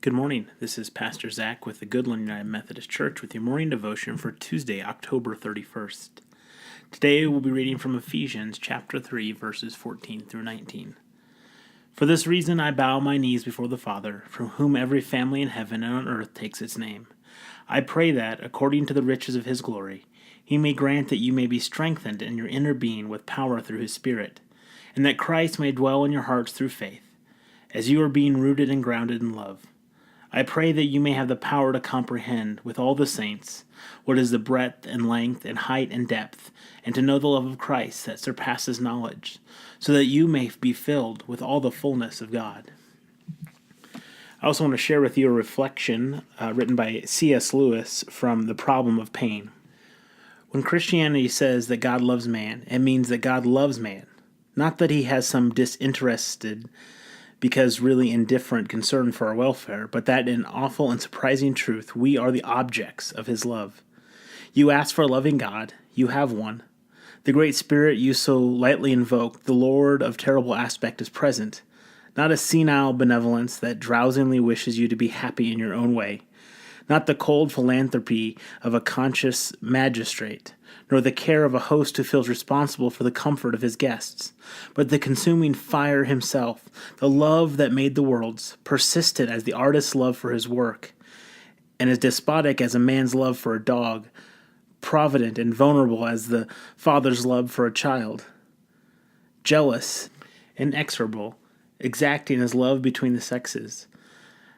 Good morning. This is Pastor Zach with the Goodland United Methodist Church with your morning devotion for Tuesday, October 31st. Today we'll be reading from Ephesians chapter 3, verses 14 through 19. For this reason I bow my knees before the Father, from whom every family in heaven and on earth takes its name. I pray that, according to the riches of his glory, he may grant that you may be strengthened in your inner being with power through his Spirit, and that Christ may dwell in your hearts through faith, as you are being rooted and grounded in love. I pray that you may have the power to comprehend, with all the saints, what is the breadth and length and height and depth, and to know the love of Christ that surpasses knowledge, so that you may be filled with all the fullness of God. I also want to share with you a reflection written by C.S. Lewis from The Problem of Pain. When Christianity says that God loves man, it means that God loves man, not that he has some disinterested because really indifferent concern for our welfare, but that in awful and surprising truth, we are the objects of his love. You ask for a loving God, you have one. The great Spirit you so lightly invoke, the Lord of terrible aspect, is present, not a senile benevolence that drowsily wishes you to be happy in your own way, not the cold philanthropy of a conscious magistrate, nor the care of a host who feels responsible for the comfort of his guests, but the consuming fire himself, the love that made the worlds, persistent as the artist's love for his work, and as despotic as a man's love for a dog, provident and vulnerable as the father's love for a child, jealous, inexorable, exacting as love between the sexes.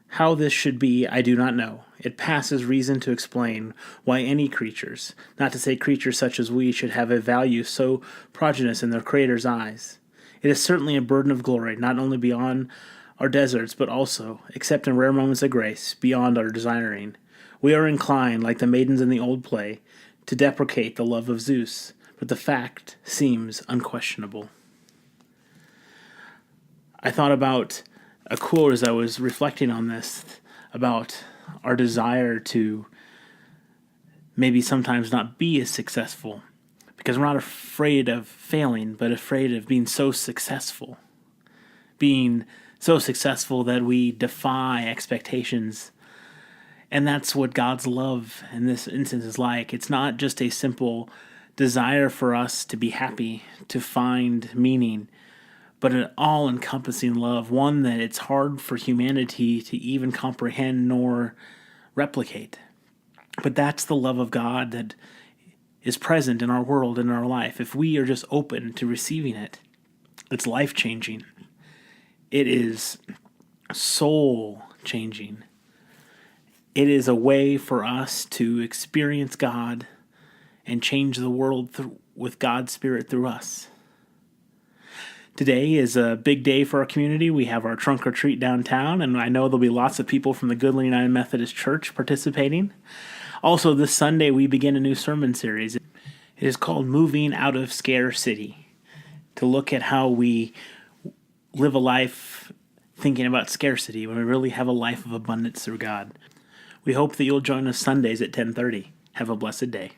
How this should be, I do not know. It passes reason to explain why any creatures, not to say creatures such as we, should have a value so prodigious in their Creator's eyes. It is certainly a burden of glory, not only beyond our deserts, but also, except in rare moments of grace, beyond our desiring. We are inclined, like the maidens in the old play, to deprecate the love of Zeus, but the fact seems unquestionable. I thought about a quote as I was reflecting on this about our desire to maybe sometimes not be as successful because we're not afraid of failing, but afraid of being so successful. Being so successful that we defy expectations. And that's what God's love in this instance is like. It's not just a simple desire for us to be happy, to find meaning, but an all-encompassing love, one that it's hard for humanity to even comprehend nor replicate. But that's the love of God that is present in our world and in our life. If we are just open to receiving it, it's life-changing. It is soul-changing. It is a way for us to experience God and change the world with God's Spirit through us. Today is a big day for our community. We have our trunk or treat downtown, and I know there'll be lots of people from the Goodland United Methodist Church participating. Also, this Sunday we begin a new sermon series. It is called Moving Out of Scarcity, to look at how we live a life thinking about scarcity when we really have a life of abundance through God. We hope that you'll join us Sundays at 10:30. Have a blessed day.